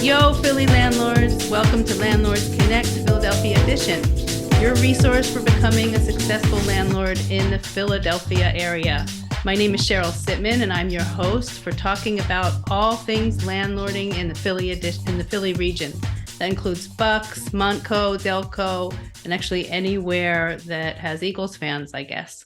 Yo, Philly landlords, welcome to Landlords Connect Philadelphia Edition, your resource for becoming a successful landlord in the Philadelphia area. My name is Sheryl Sitman, and I'm your host for talking about all things landlording in the Philly region. That includes Bucks, Montco, Delco, and actually anywhere that has Eagles fans, I guess.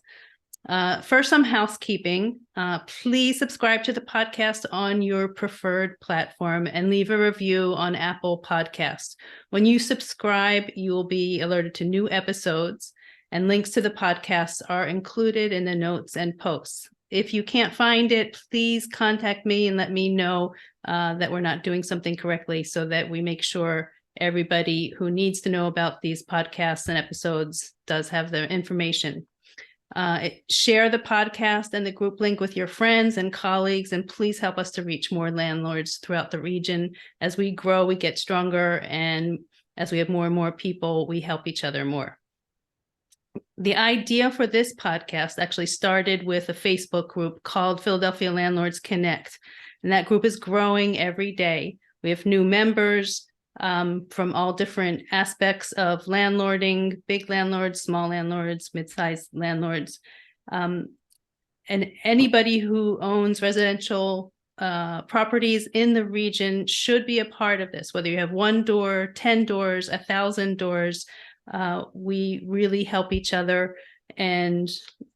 First, some housekeeping. Please subscribe to the podcast on your preferred platform and leave a review on Apple Podcasts. When you subscribe, you will be alerted to new episodes, and links to the podcasts are included in the notes and posts. If you can't find it, please contact me and let me know that we're not doing something correctly so that we make sure everybody who needs to know about these podcasts and episodes does have the information. Share the podcast and the group link with your friends and colleagues, and please help us to reach more landlords throughout the region. As we grow, we get stronger, and as we have more and more people, we help each other more. The idea for this podcast actually started with a Facebook group called Philadelphia Landlords Connect, and that group is growing every day. We have new members from all different aspects of landlording, big landlords, small landlords, mid-sized landlords, and anybody who owns residential properties in the region should be a part of this, whether you have 1 door, 10 doors, 1,000 doors. We really help each other and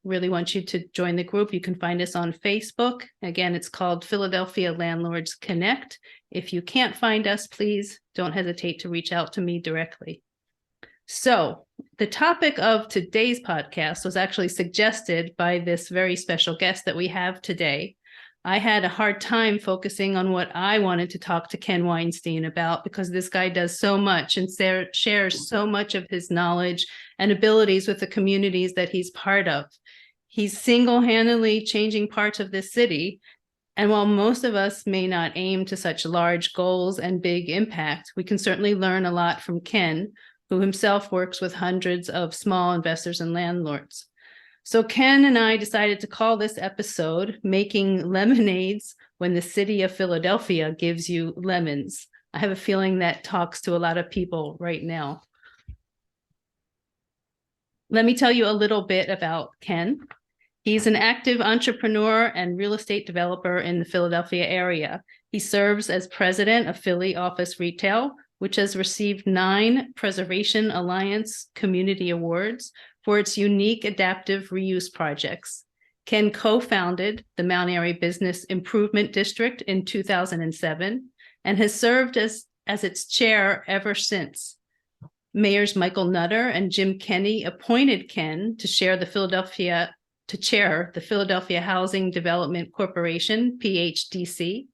really want you to join the group. You can find us on Facebook. Again, it's called Philadelphia Landlords Connect. If you can't find us, please don't hesitate to reach out to me directly. So the topic of today's podcast was actually suggested by this very special guest that we have today. I had a hard time focusing on what I wanted to talk to Ken Weinstein about because this guy does so much and shares so much of his knowledge and abilities with the communities that he's part of. He's single-handedly changing parts of this city. And while most of us may not aim to such large goals and big impact, we can certainly learn a lot from Ken, who himself works with hundreds of small investors and landlords. So Ken and I decided to call this episode Making Lemonades When the City of Philadelphia Gives You Lemons. I have a feeling that talks to a lot of people right now. Let me tell you a little bit about Ken. He's an active entrepreneur and real estate developer in the Philadelphia area. He serves as president of Philly Office Retail, which has received 9 Preservation Alliance Community Awards for its unique adaptive reuse projects. Ken co-founded the Mount Airy Business Improvement District in 2007 and has served as its chair ever since. Mayors Michael Nutter and Jim Kenney appointed Ken to chair the Philadelphia Housing Development Corporation, PHDC.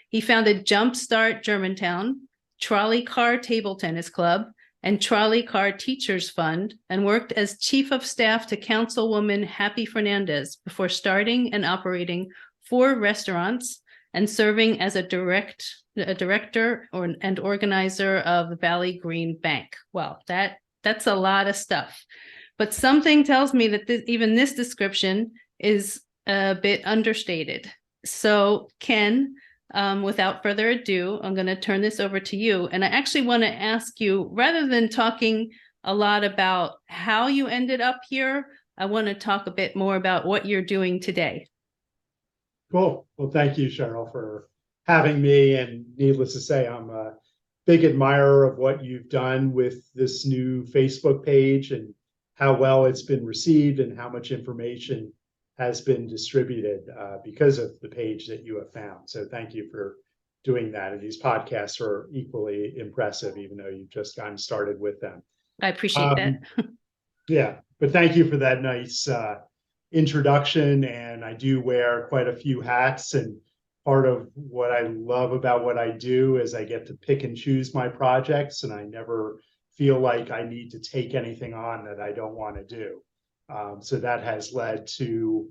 He founded Jumpstart Germantown, Trolley Car Table Tennis Club, and Trolley Car Teachers Fund, and worked as chief of staff to Councilwoman Happy Fernandez before starting and operating 4 restaurants and serving as a director and organizer of the Valley Green Bank. Wow, that's a lot of stuff. But something tells me that even this description is a bit understated. So Ken, without further ado, I'm going to turn this over to you. And I actually want to ask you, rather than talking a lot about how you ended up here, I want to talk a bit more about what you're doing today. Cool. Well, thank you, Sheryl, for having me. And needless to say, I'm a big admirer of what you've done with this new Facebook page and how well it's been received and how much information has been distributed because of the page that you have found. So thank you for doing that. And these podcasts are equally impressive, even though you've just gotten started with them. I appreciate that. Yeah, but thank you for that nice introduction. And I do wear quite a few hats. And part of what I love about what I do is I get to pick and choose my projects, and I never feel like I need to take anything on that I don't want to do. So that has led to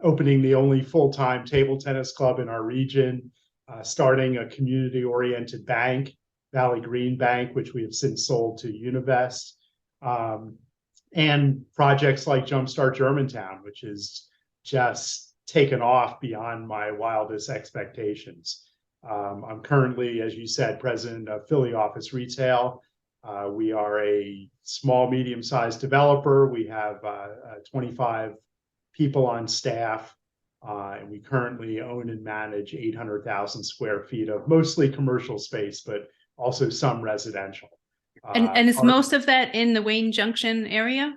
opening the only full-time table tennis club in our region, starting a community-oriented bank, Valley Green Bank, which we have since sold to Univest, and projects like Jumpstart Germantown, which is just taken off beyond my wildest expectations. I'm currently, as you said, president of Philly Office Retail. We are a small, medium-sized developer. We have 25 people on staff, and we currently own and manage 800,000 square feet of mostly commercial space, but also some residential. And is most of that in the Wayne Junction area?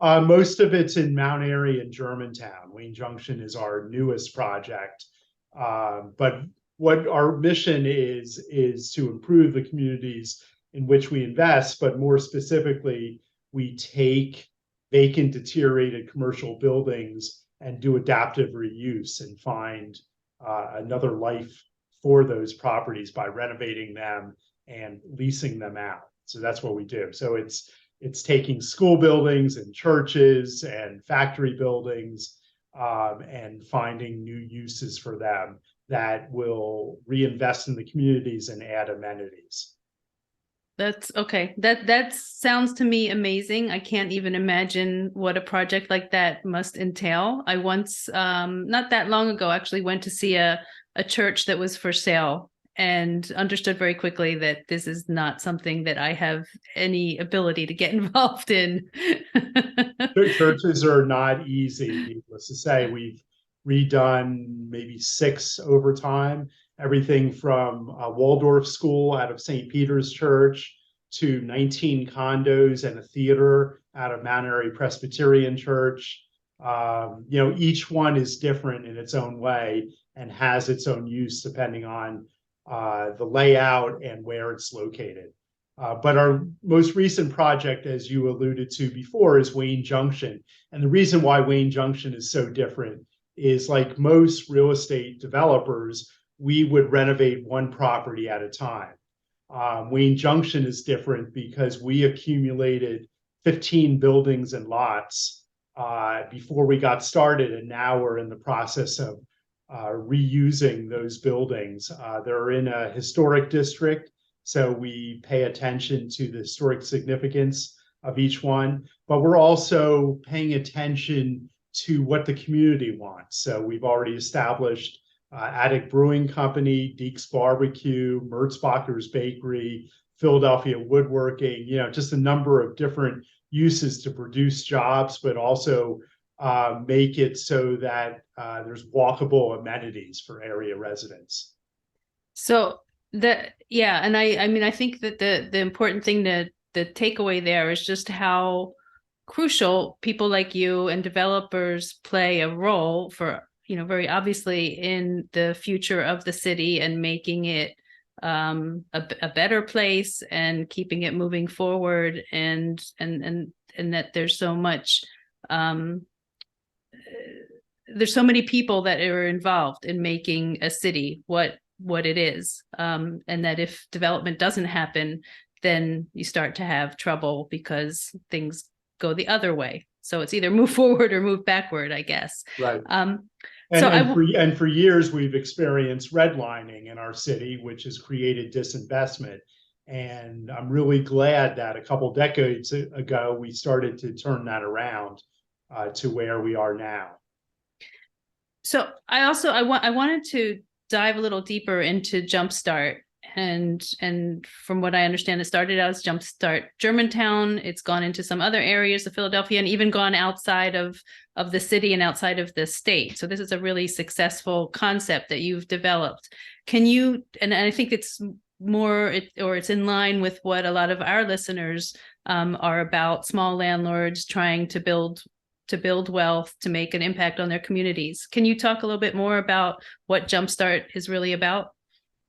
Most of it's in Mount Airy and Germantown. Wayne Junction is our newest project. But what our mission is to improve the communities in which we invest, but more specifically, we take vacant, deteriorated commercial buildings and do adaptive reuse and find another life for those properties by renovating them and leasing them out. So that's what we do. So it's taking school buildings and churches and factory buildings and finding new uses for them that will reinvest in the communities and add amenities. That's okay. That sounds to me amazing. I can't even imagine what a project like that must entail. I once, not that long ago, actually went to see a church that was for sale and understood very quickly that this is not something that I have any ability to get involved in. Churches are not easy, needless to say. We've redone maybe 6 over time, everything from a Waldorf school out of St. Peter's Church to 19 condos and a theater out of Mount Airy Presbyterian Church. Each one is different in its own way and has its own use depending on the layout and where it's located. But our most recent project, as you alluded to before, is Wayne Junction. And the reason why Wayne Junction is so different is, like most real estate developers, we would renovate one property at a time. Wayne Junction is different because we accumulated 15 buildings and lots before we got started, and now we're in the process of reusing those buildings. They're in a historic district, so we pay attention to the historic significance of each one, but we're also paying attention to what the community wants. So we've already established Attic Brewing Company, Deke's Barbecue, Merzbacher's Bakery, Philadelphia Woodworking, just a number of different uses to produce jobs, but also make it so that there's walkable amenities for area residents. So and I think that the important thing, the takeaway there is just how crucial people like you and developers play a role for, very obviously in the future of the city and making it a better place and keeping it moving forward, and that there's so much there's so many people that are involved in making a city what it is, and that if development doesn't happen, then you start to have trouble because things go the other way. So it's either move forward or move backward, I guess. Right. And for years, we've experienced redlining in our city, which has created disinvestment. And I'm really glad that a couple decades ago, we started to turn that around to where we are now. So I wanted to dive a little deeper into Jumpstart. And from what I understand, it started out as Jumpstart Germantown. It's gone into some other areas of Philadelphia and even gone outside of the city and outside of the state. So this is a really successful concept that you've developed. Can you, and I think it's it's in line with what a lot of our listeners are about, small landlords trying to build wealth, to make an impact on their communities. Can you talk a little bit more about what Jumpstart is really about?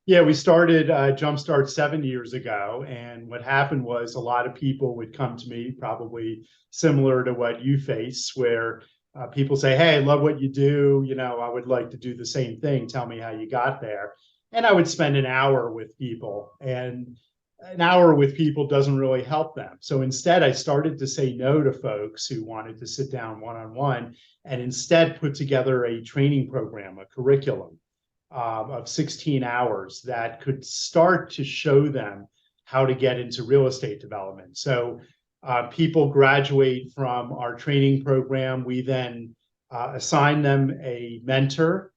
Yeah, we started Jumpstart 7 years ago, and what happened was a lot of people would come to me, probably similar to what you face, where people say, "Hey, I love what you do. I would like to do the same thing. Tell me how you got there." And I would spend an hour with people, and an hour with people doesn't really help them. So instead, I started to say no to folks who wanted to sit down one-on-one, and instead put together a training program, a curriculum of 16 hours that could start to show them how to get into real estate development. So people graduate from our training program. We then assign them a mentor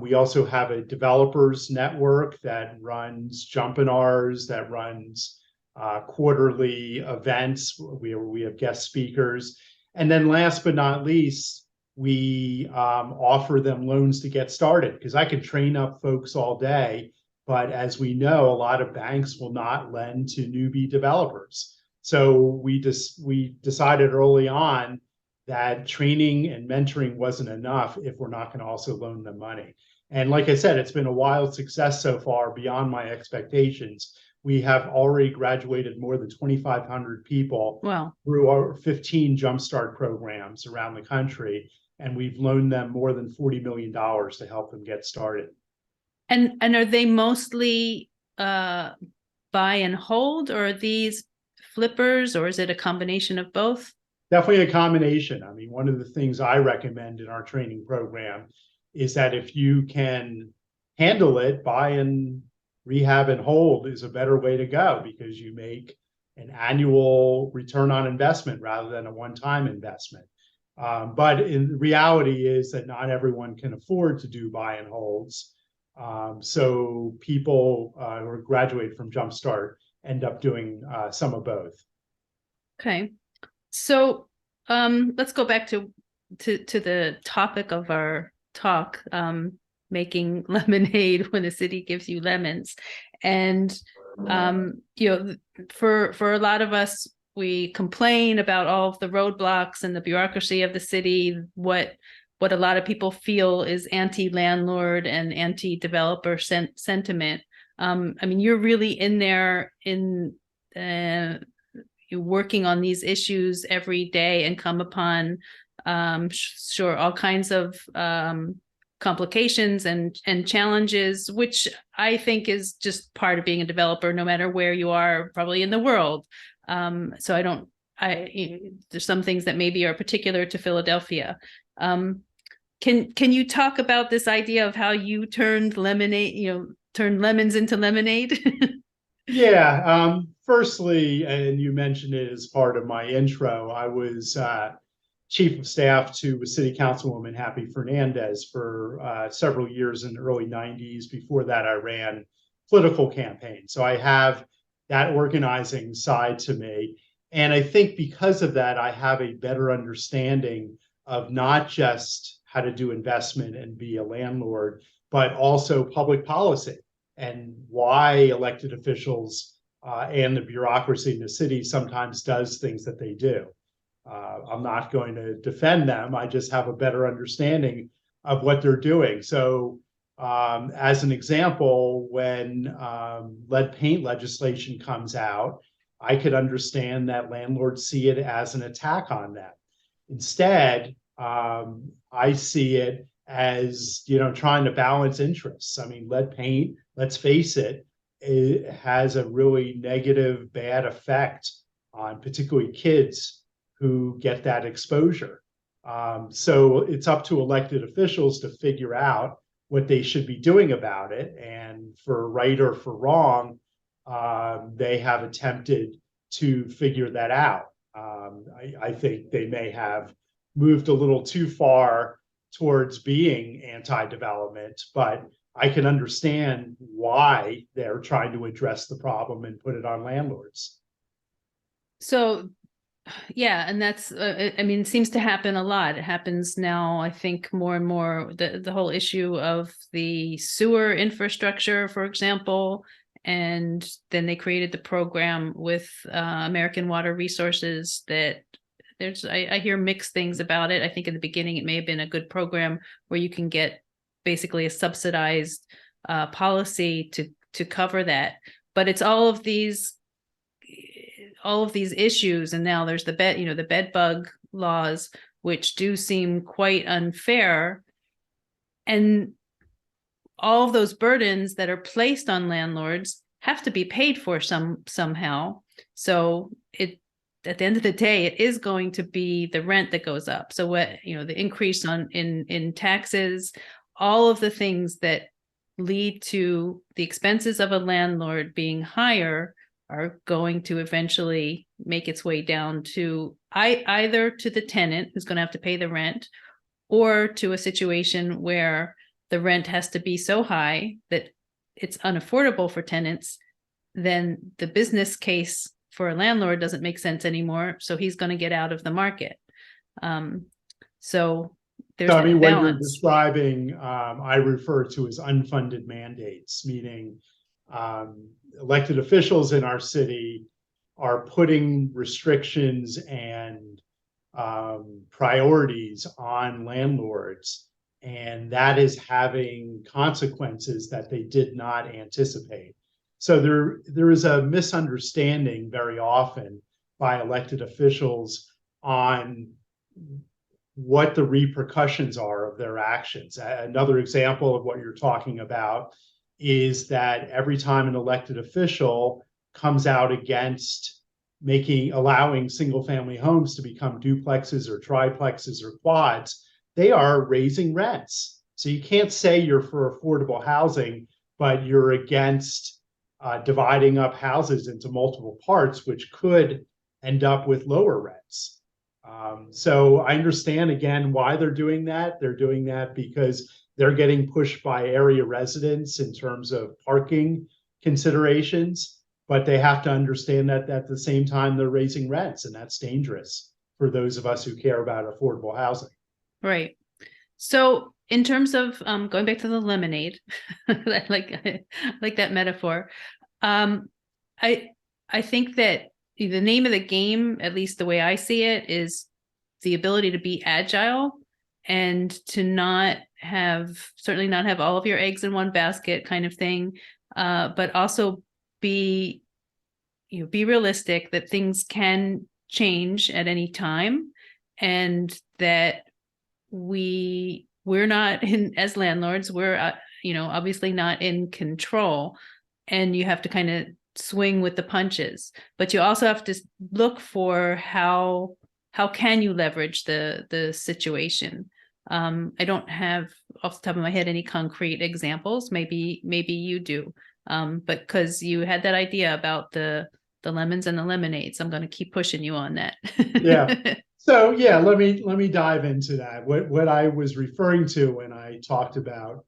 We also have a developers network that runs Jumpinars, that runs quarterly events where we have guest speakers. And then last but not least, we offer them loans to get started, because I can train up folks all day. But as we know, a lot of banks will not lend to newbie developers. So we decided early on that training and mentoring wasn't enough if we're not going to also loan them money. And like I said, it's been a wild success so far, beyond my expectations. We have already graduated more than 2,500 people through our 15 Jumpstart programs around the country, and we've loaned them more than $40 million to help them get started. And are they mostly buy and hold, or are these flippers, or is it a combination of both? Definitely a combination. I mean, one of the things I recommend in our training program is that if you can handle it, buy and rehab and hold is a better way to go, because you make an annual return on investment rather than a one-time investment. But in reality is that not everyone can afford to do buy and holds. So people who graduate from Jumpstart end up doing some of both. Okay. So let's go back to the topic of our talk, making lemonade when the city gives you lemons. And for a lot of us, we complain about all of the roadblocks and the bureaucracy of the city, what a lot of people feel is anti-landlord and anti-developer sentiment. I mean, you're really in there you're working on these issues every day and come upon sure all kinds of complications and challenges, which I think is just part of being a developer, no matter where you are probably in the world. So there's some things that maybe are particular to Philadelphia. Can you talk about this idea of how you turned lemons into lemonade? Yeah. Firstly, and you mentioned it as part of my intro, I was chief of staff to City Councilwoman Happy Fernandez for several years in the early 90s. Before that, I ran political campaigns. So I have that organizing side to me. And I think because of that, I have a better understanding of not just how to do investment and be a landlord, but also public policy and why elected officials and the bureaucracy in the city sometimes does things that they do. I'm not going to defend them. I just have a better understanding of what they're doing. So as an example, when lead paint legislation comes out, I could understand that landlords see it as an attack on them. Instead, I see it as, trying to balance interests. I mean, lead paint, let's face it, it has a really negative, bad effect on particularly kids who get that exposure. So it's up to elected officials to figure out what they should be doing about it. And for right or for wrong, they have attempted to figure that out. I think they may have moved a little too far towards being anti-development, but I can understand why they're trying to address the problem and put it on landlords. So, yeah, and that's, it seems to happen a lot. It happens now, I think, more and more, the whole issue of the sewer infrastructure, for example, and then they created the program with American Water Resources that I hear mixed things about it. I think in the beginning, it may have been a good program where you can get basically a subsidized policy to cover that. But it's all of these issues, and now there's the bed bug laws, which do seem quite unfair, and all of those burdens that are placed on landlords have to be paid for somehow. So at the end of the day, it is going to be the rent that goes up. So the increase in taxes, all of the things that lead to the expenses of a landlord being higher are going to eventually make its way down to either to the tenant who's going to have to pay the rent, or to a situation where the rent has to be so high that it's unaffordable for tenants, then the business case for a landlord doesn't make sense anymore. So he's going to get out of the market. So there's So, I mean, that what you're balance. describing, I refer to as unfunded mandates, meaning elected officials in our city are putting restrictions and priorities on landlords, and that is having consequences that they did not anticipate. So there is a misunderstanding very often by elected officials on what the repercussions are of their actions. Another example of what you're talking about is that every time an elected official comes out against allowing single family homes to become duplexes or triplexes or quads, they are raising rents. So you can't say you're for affordable housing, but you're against dividing up houses into multiple parts, which could end up with lower rents. So I understand again why they're doing that. They're doing that because they're getting pushed by area residents in terms of parking considerations, but they have to understand that at the same time they're raising rents, and that's dangerous for those of us who care about affordable housing. Right. So in terms of going back to the lemonade, I like that metaphor. I think that the name of the game, at least the way I see it, is the ability to be agile and to certainly not have all of your eggs in one basket kind of thing, but also be realistic that things can change at any time, and that we're not as landlords, we're obviously not in control, and you have to kind of swing with the punches, but you also have to look for how can you leverage the situation. I don't have off the top of my head any concrete examples. Maybe you do, but because you had that idea about the lemons and the lemonades, I'm going to keep pushing you on that. Yeah. So yeah, let me dive into that. What I was referring to when I talked about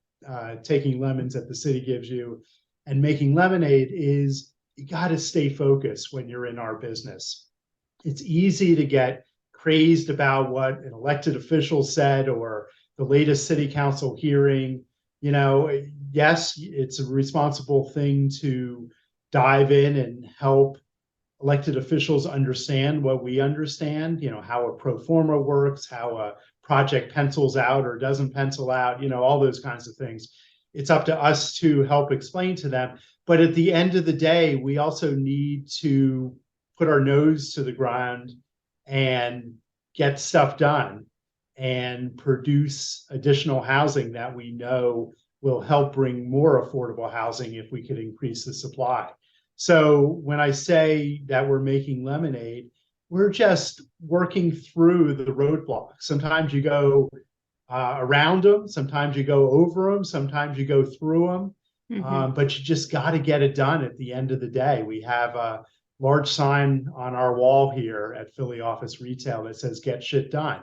taking lemons that the city gives you and making lemonade is you got to stay focused when you're in our business. It's easy to get crazed about what an elected official said or the latest city council hearing. Yes, it's a responsible thing to dive in and help elected officials understand what we understand, how a pro forma works, how a project pencils out or doesn't pencil out, all those kinds of things. It's up to us to help explain to them. But at the end of the day, we also need to put our nose to the ground and get stuff done and produce additional housing that we know will help bring more affordable housing if we could increase the supply. So when I say that we're making lemonade, we're just working through the roadblocks. Sometimes you go around them, sometimes you go over them, sometimes you go through them, but you just got to get it done at the end of the day. We have a large sign on our wall here at Philly Office Retail that says "Get shit done,"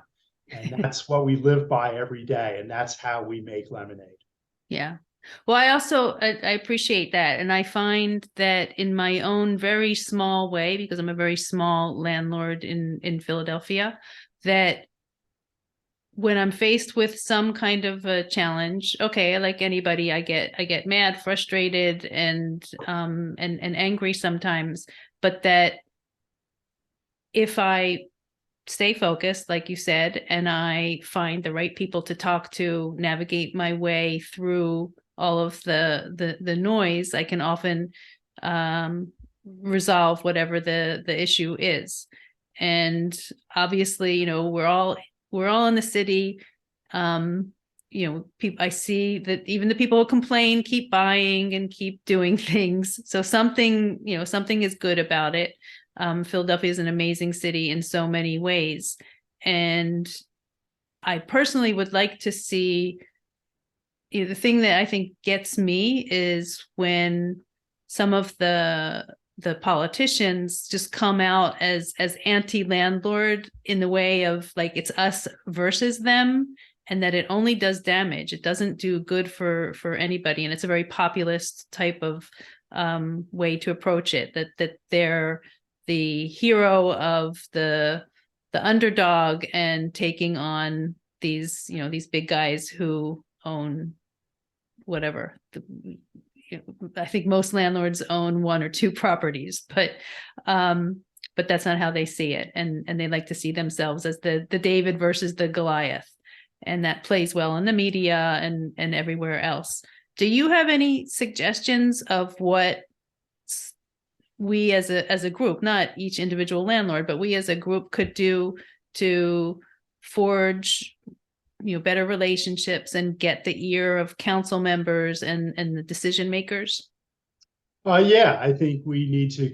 and that's what we live by every day, and that's how we make lemonade. Yeah. Well, I appreciate that. And I find that in my own very small way, because I'm a very small landlord in Philadelphia, that when I'm faced with some kind of a challenge, okay, like anybody, I get mad, frustrated, and angry sometimes, but that if I stay focused, like you said, and I find the right people to talk to, navigate my way through all of the noise, I can often resolve whatever the issue is. And obviously, we're all in the city. I see that even the people who complain keep buying and keep doing things. So something is good about it. Philadelphia is an amazing city in so many ways. And I personally would like to see, the thing that I think gets me is when some of the politicians just come out as anti-landlord in the way of like it's us versus them, and that it only does damage. It doesn't do good for anybody, and it's a very populist type of way to approach it. That they're the hero of the underdog and taking on these big guys who own whatever. I think most landlords own one or two properties, but that's not how they see it, and they like to see themselves as the David versus the Goliath, and that plays well in the media and everywhere else. Do you have any suggestions of what we as a group, not each individual landlord, but we as a group could do to forge better relationships and get the ear of council members and the decision makers? Yeah, I think we need to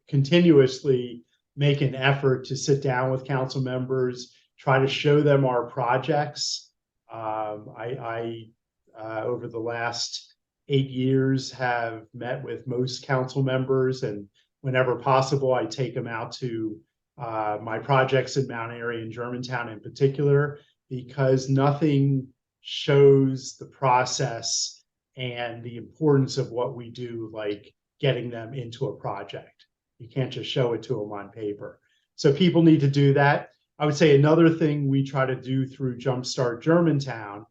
continuously make an effort to sit down with council members, try to show them our projects. I over the last 8 years have met with most council members, and whenever possible, I take them out to my projects in Mount Airy and Germantown in particular, because nothing shows the process and the importance of what we do like getting them into a project. You can't just show it to them on paper. So people need to do that. I would say another thing we try to do through Jumpstart Germantown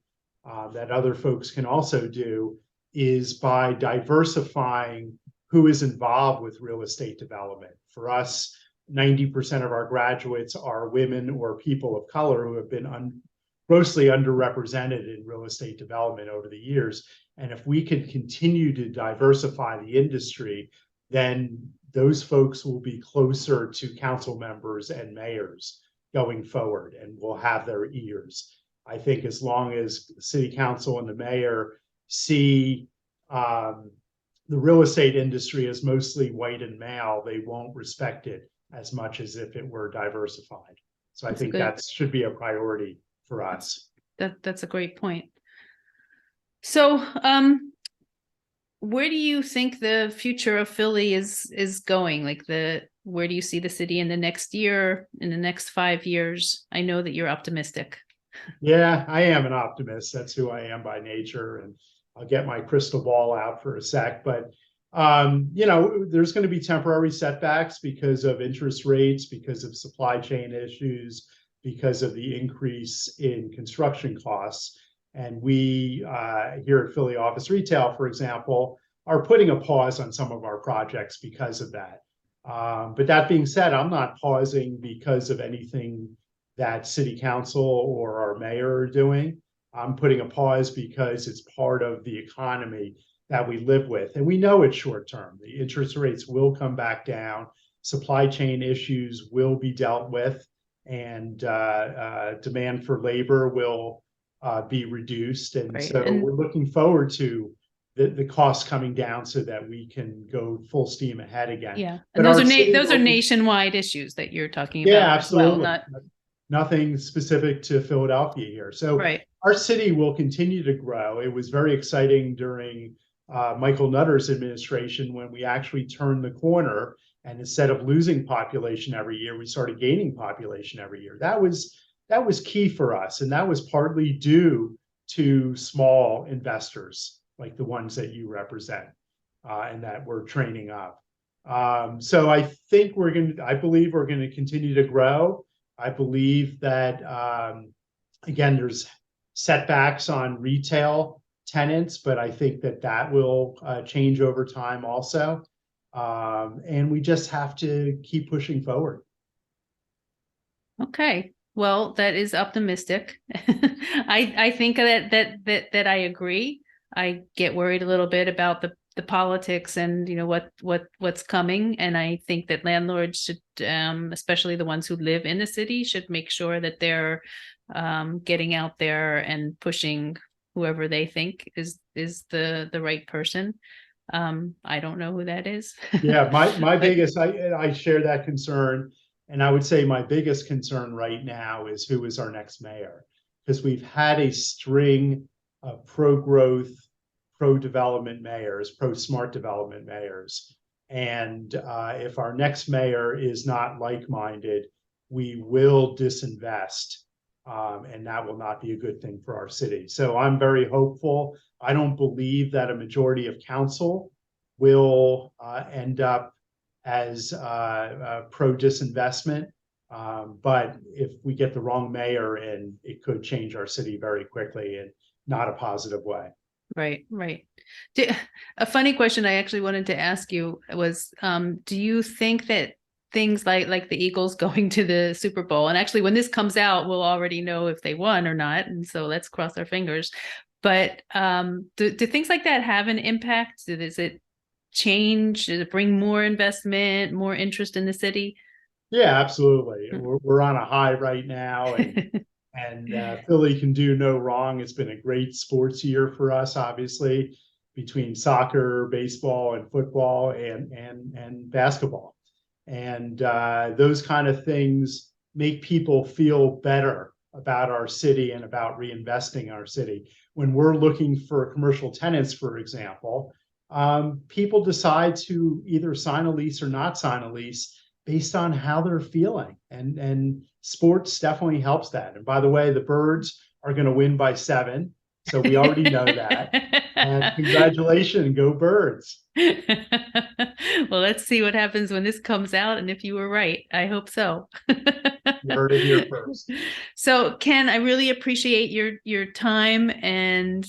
that other folks can also do is by diversifying who is involved with real estate development. For us, 90% of our graduates are women or people of color who have been grossly underrepresented in real estate development over the years. And if we can continue to diversify the industry, then those folks will be closer to council members and mayors going forward, and will have their ears. I think as long as the city council and the mayor see the real estate industry as mostly white and male, they won't respect it as much as if it were diversified. So I think that should be a priority for us. That's a great point. So where do you think the future of Philly is going? Like where do you see the city in the next year, in the next 5 years? I know that you're optimistic. Yeah, I am an optimist. That's who I am by nature. And I'll get my crystal ball out for a sec. But, there's going to be temporary setbacks because of interest rates, because of supply chain issues, because of the increase in construction costs. And we here at Philly Office Retail, for example, are putting a pause on some of our projects because of that. But that being said, I'm not pausing because of anything that city council or our mayor are doing. I'm putting a pause because it's part of the economy that we live with. And we know it's short term. The interest rates will come back down. Supply chain issues will be dealt with, and demand for labor will be reduced. And right. So we're looking forward to the costs coming down so that we can go full steam ahead again. Yeah, and those are nationwide issues that you're talking about. Yeah, absolutely. As well, nothing specific to Philadelphia here. So right. Our city will continue to grow. It was very exciting during Michael Nutter's administration when we actually turned the corner, and instead of losing population every year, we started gaining population every year. That was key for us, and that was partly due to small investors like the ones that you represent and that we're training up. So I believe we're going to continue to grow. I believe that, again, there's setbacks on retail tenants, but I think that will change over time also. And we just have to keep pushing forward. Okay. Well, that is optimistic. I think that I agree. I get worried a little bit about the politics and what's coming, and I think that landlords should, especially the ones who live in the city, should make sure that they're getting out there and pushing whoever they think is the right person. I don't know who that is. Yeah, my biggest, I share that concern. And I would say my biggest concern right now is who is our next mayor, because we've had a string of pro-growth, pro-development mayors, pro-smart development mayors. And if our next mayor is not like-minded, we will disinvest and that will not be a good thing for our city. So I'm very hopeful. I don't believe that a majority of council will end up as pro-disinvestment. But if we get the wrong mayor in, it could change our city very quickly and not a positive way. Right, right. A funny question I actually wanted to ask you was, do you think that things like the Eagles going to the Super Bowl, and actually when this comes out, we'll already know if they won or not, and so let's cross our fingers. But do things like that have an impact? Does it change? Does it bring more investment, more interest in the city? Yeah, absolutely. We're on a high right now, and Philly can do no wrong. It's been a great sports year for us, obviously, between soccer, baseball, and football, and basketball. And those kind of things make people feel better about our city and about reinvesting in our city. When we're looking for commercial tenants, for example, people decide to either sign a lease or not sign a lease based on how they're feeling. And sports definitely helps that. And by the way, the Birds are going to win by 7. So we already know that. And congratulations, go Birds. Well, let's see what happens when this comes out. And if you were right, I hope so. You heard it here first. So, Ken, I really appreciate your time and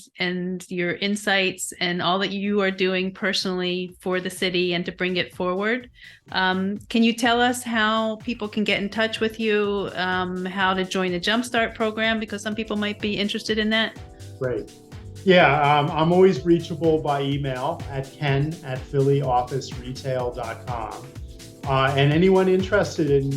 your insights and all that you are doing personally for the city and to bring it forward. Can you tell us how people can get in touch with you, how to join the Jumpstart program? Because some people might be interested in that. Great. Yeah, I'm always reachable by email at ken@phillyofficeretail.com. And anyone interested in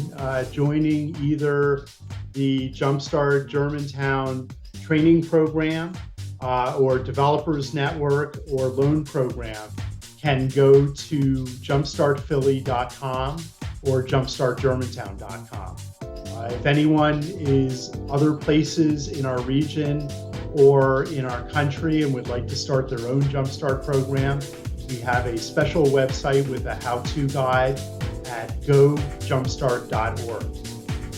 joining either the Jumpstart Germantown training program or Developers Network or loan program can go to jumpstartphilly.com or jumpstartgermantown.com. If anyone is other places in our region or in our country and would like to start their own Jumpstart program, we have a special website with a how-to guide at gojumpstart.org.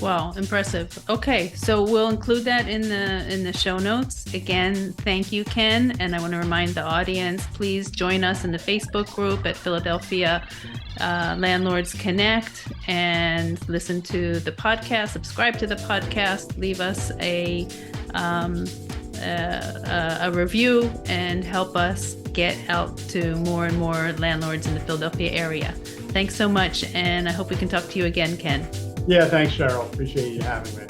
Wow, impressive. Okay, so we'll include that in the show notes. Again, thank you, Ken. And I want to remind the audience, please join us in the Facebook group at Philadelphia Landlords Connect and listen to the podcast, subscribe to the podcast, leave us a review and help us get out to more and more landlords in the Philadelphia area. Thanks so much, and I hope we can talk to you again, Ken. Yeah, thanks, Sheryl. Appreciate you having me.